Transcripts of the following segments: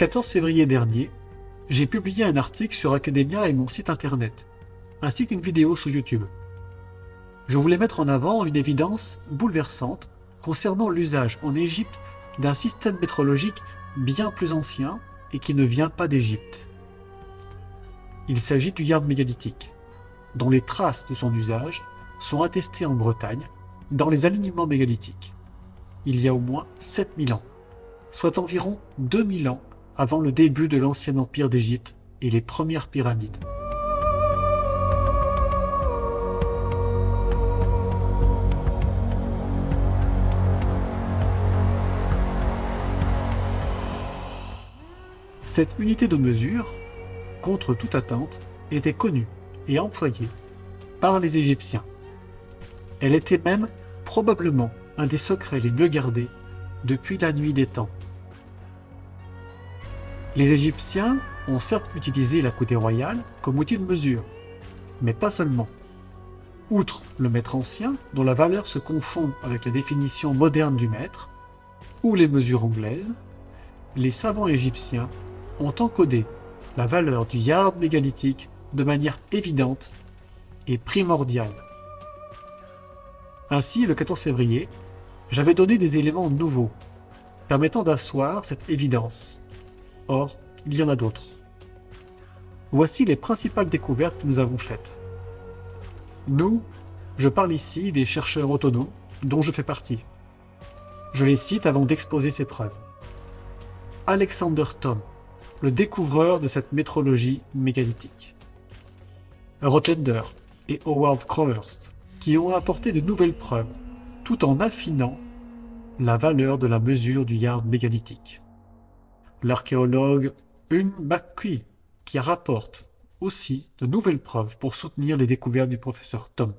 14 février dernier, j'ai publié un article sur Academia et mon site internet, ainsi qu'une vidéo sur YouTube. Je voulais mettre en avant une évidence bouleversante concernant l'usage en Égypte d'un système métrologique bien plus ancien et qui ne vient pas d'Égypte. Il s'agit du yard mégalithique, dont les traces de son usage sont attestées en Bretagne, dans les alignements mégalithiques, il y a au moins 7000 ans, soit environ 2000 ans avant le début de l'ancien empire d'Égypte et les premières pyramides. Cette unité de mesure, contre toute attente, était connue et employée par les Égyptiens. Elle était même probablement un des secrets les mieux gardés depuis la nuit des temps. Les Égyptiens ont certes utilisé la coudée royale comme outil de mesure, mais pas seulement. Outre le mètre ancien, dont la valeur se confond avec la définition moderne du mètre, ou les mesures anglaises, les savants égyptiens ont encodé la valeur du yard mégalithique de manière évidente et primordiale. Ainsi, le 14 février, j'avais donné des éléments nouveaux, permettant d'asseoir cette évidence. Or, il y en a d'autres. Voici les principales découvertes que nous avons faites. Nous, je parle ici des chercheurs autonomes, dont je fais partie. Je les cite avant d'exposer ces preuves. Alexander Thom, le découvreur de cette métrologie mégalithique. Rotlander et Howard Crowhurst, qui ont apporté de nouvelles preuves, tout en affinant la valeur de la mesure du yard mégalithique. L'archéologue Eun McQueen, qui rapporte aussi de nouvelles preuves pour soutenir les découvertes du professeur Thom.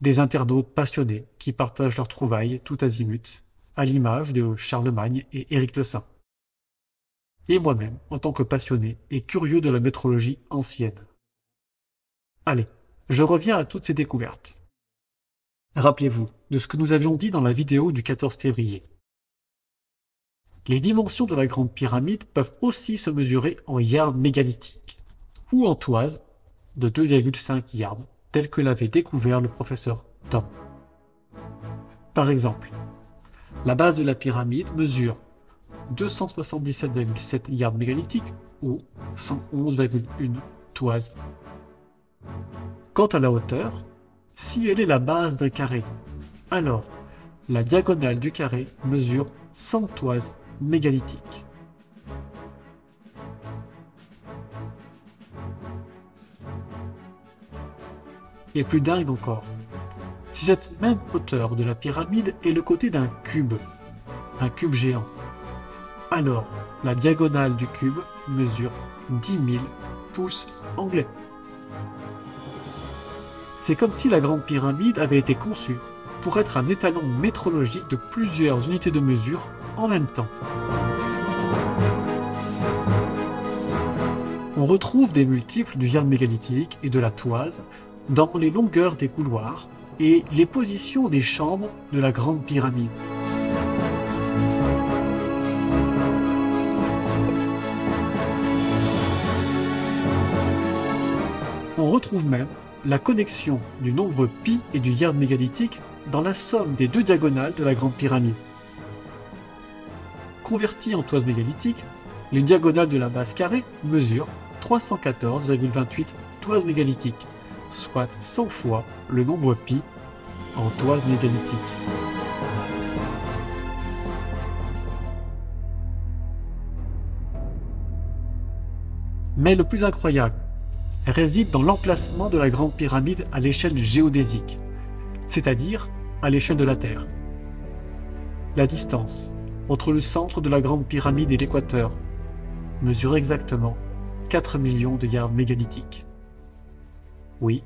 Des internautes passionnés qui partagent leurs trouvailles tout azimut, à l'image de Charlemagne et Éric le Saint. Et moi-même, en tant que passionné et curieux de la métrologie ancienne. Allez, je reviens à toutes ces découvertes. Rappelez-vous de ce que nous avions dit dans la vidéo du 14 février. Les dimensions de la Grande Pyramide peuvent aussi se mesurer en yards mégalithiques, ou en toises de 2,5 yards, tel que l'avait découvert le professeur Thom. Par exemple, la base de la pyramide mesure 277,7 yards mégalithiques ou 111,1 toises. Quant à la hauteur, si elle est la base d'un carré, alors la diagonale du carré mesure 100 toises mégalithiques. Et plus dingue encore, si cette même hauteur de la pyramide est le côté d'un cube géant, alors la diagonale du cube mesure 10 000 pouces anglais. C'est comme si la Grande Pyramide avait été conçue pour être un étalon métrologique de plusieurs unités de mesure en même temps. On retrouve des multiples du yard mégalithique et de la toise dans les longueurs des couloirs et les positions des chambres de la Grande Pyramide. On retrouve même la connexion du nombre pi et du yard mégalithique dans la somme des deux diagonales de la Grande Pyramide. Converties en toises mégalithiques, les diagonales de la base carrée mesurent 314,28 toises mégalithiques, soit 100 fois le nombre pi en toises mégalithiques. Mais le plus incroyable réside dans l'emplacement de la Grande Pyramide à l'échelle géodésique, c'est-à-dire à l'échelle de la Terre. La distance entre le centre de la Grande Pyramide et l'équateur mesure exactement 4 millions de yards mégalithiques. Oui,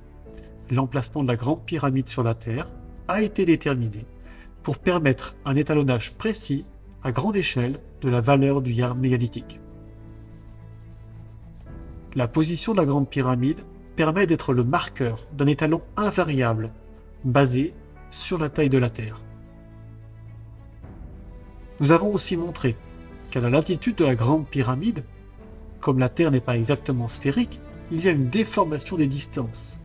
l'emplacement de la Grande Pyramide sur la Terre a été déterminé pour permettre un étalonnage précis à grande échelle de la valeur du yard mégalithique. La position de la Grande Pyramide permet d'être le marqueur d'un étalon invariable basé sur la taille de la Terre. Nous avons aussi montré qu'à la latitude de la Grande Pyramide, comme la Terre n'est pas exactement sphérique, il y a une déformation des distances.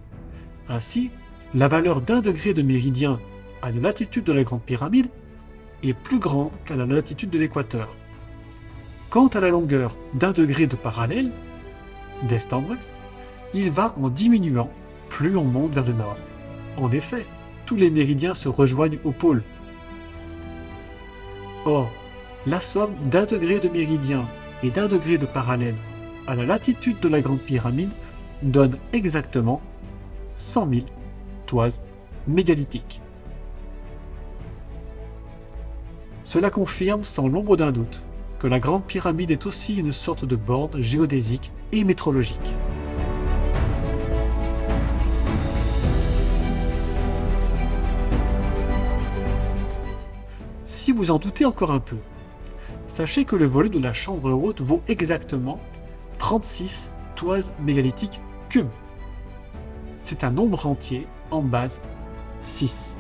Ainsi, la valeur d'1 degré de méridien à la latitude de la Grande Pyramide est plus grande qu'à la latitude de l'équateur. Quant à la longueur d'1 degré de parallèle, d'est en ouest, il va en diminuant plus on monte vers le nord. En effet, tous les méridiens se rejoignent au pôle. Or, la somme d'1 degré de méridien et d'1 degré de parallèle à la latitude de la Grande Pyramide donne exactement 100 000 toises mégalithiques. Cela confirme sans l'ombre d'un doute que la Grande Pyramide est aussi une sorte de borne géodésique et métrologique. Si vous en doutez encore un peu, sachez que le volume de la chambre haute vaut exactement 36 toises mégalithiques cubes. C'est un nombre entier en base 6.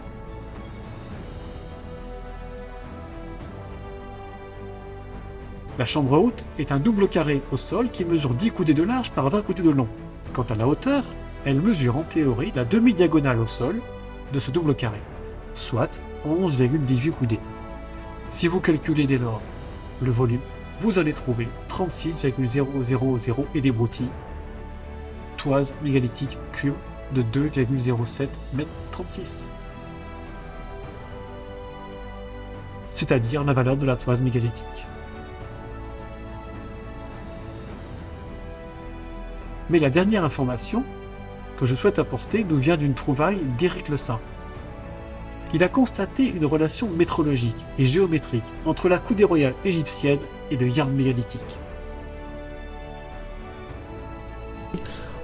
La chambre haute est un double carré au sol qui mesure 10 coudées de large par 20 coudées de long. Quant à la hauteur, elle mesure en théorie la demi-diagonale au sol de ce double carré, soit 11,18 coudées. Si vous calculez dès lors le volume, vous allez trouver 36,000 et des broutilles toises mégalithiques cubes de 2,07 m 36. C'est-à-dire la valeur de la toise mégalithique. Mais la dernière information que je souhaite apporter nous vient d'une trouvaille d'Éric Le Saint. Il a constaté une relation métrologique et géométrique entre la coudée royale égyptienne et le yard mégalithique.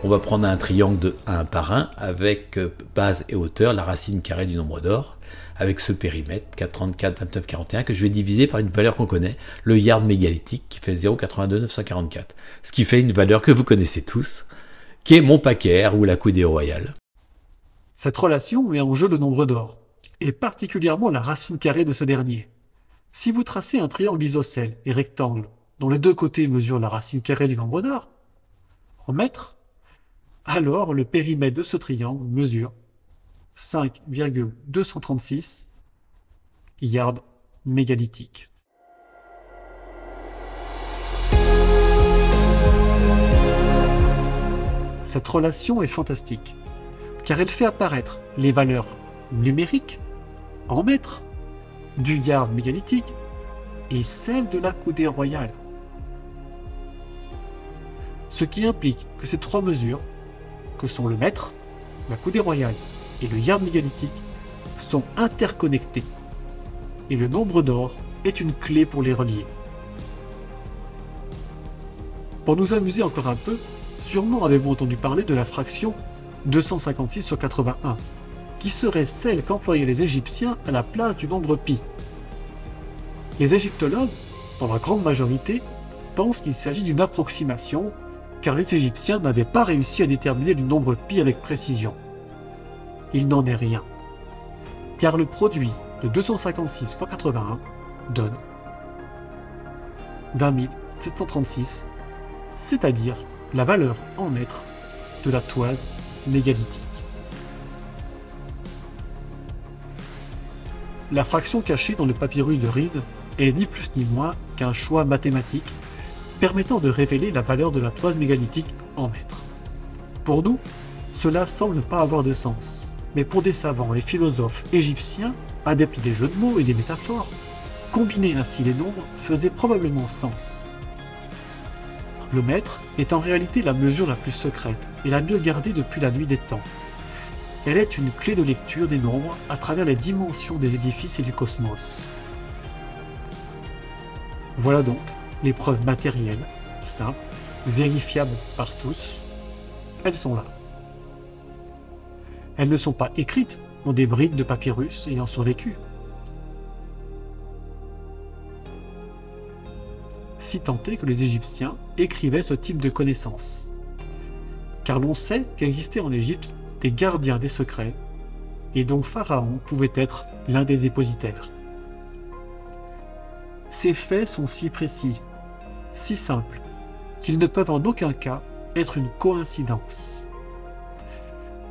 On va prendre un triangle de 1 par 1 avec base et hauteur, la racine carrée du nombre d'or, avec ce périmètre 4, 34, 29, 41 que je vais diviser par une valeur qu'on connaît, le yard mégalithique qui fait 0,82 944. Ce qui fait une valeur que vous connaissez tous, qui est mon paquet ou la coudée royale. Cette relation met en jeu le nombre d'or, et particulièrement la racine carrée de ce dernier. Si vous tracez un triangle isocèle et rectangle dont les deux côtés mesurent la racine carrée du nombre d'or, en mètres, alors le périmètre de ce triangle mesure 5,236 yards mégalithiques. Cette relation est fantastique, car elle fait apparaître les valeurs numériques en mètres du yard mégalithique et celle de la coudée royale. Ce qui implique que ces trois mesures, que sont le mètre, la coudée royale et le yard mégalithique, sont interconnectées, et le nombre d'or est une clé pour les relier. Pour nous amuser encore un peu, sûrement avez-vous entendu parler de la fraction 256 sur 81, qui serait celle qu'employaient les Égyptiens à la place du nombre pi. Les égyptologues, dans la grande majorité, pensent qu'il s'agit d'une approximation, car les Égyptiens n'avaient pas réussi à déterminer le nombre pi avec précision. Il n'en est rien, car le produit de 256 x 81 donne 20 736, c'est-à-dire la valeur en mètres de la toise mégalithique. La fraction cachée dans le papyrus de Rhind est ni plus ni moins qu'un choix mathématique permettant de révéler la valeur de la toise mégalithique en mètres. Pour nous, cela semble ne pas avoir de sens, mais pour des savants et philosophes égyptiens, adeptes des jeux de mots et des métaphores, combiner ainsi les nombres faisait probablement sens. Le mètre est en réalité la mesure la plus secrète et la mieux gardée depuis la nuit des temps. Elle est une clé de lecture des nombres à travers les dimensions des édifices et du cosmos. Voilà donc les preuves matérielles, simples, vérifiables par tous. Elles sont là. Elles ne sont pas écrites dans des brides de papyrus ayant survécu. Si tant est que les Égyptiens écrivaient ce type de connaissances. Car l'on sait qu'existaient en Égypte des gardiens des secrets, et dont Pharaon pouvait être l'un des dépositaires. Ces faits sont si précis, si simples, qu'ils ne peuvent en aucun cas être une coïncidence.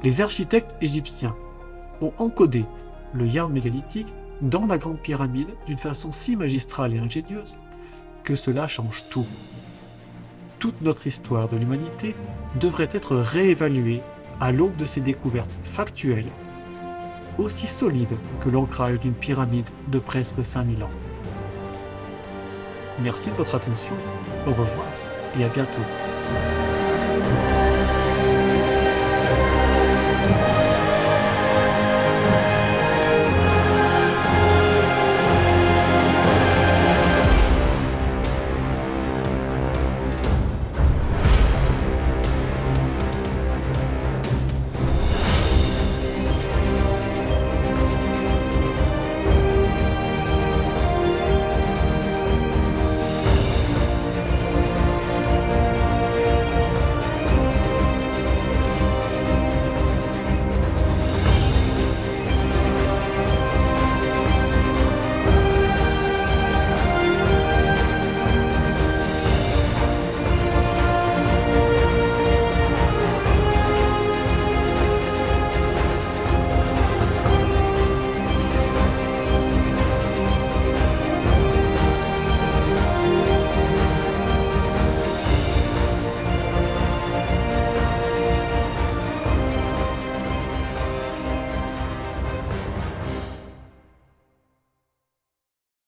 Les architectes égyptiens ont encodé le yaourt mégalithique dans la Grande Pyramide d'une façon si magistrale et ingénieuse que cela change tout. Toute notre histoire de l'humanité devrait être réévaluée à l'aube de ces découvertes factuelles, aussi solides que l'ancrage d'une pyramide de presque 5000 ans. Merci de votre attention, au revoir et à bientôt.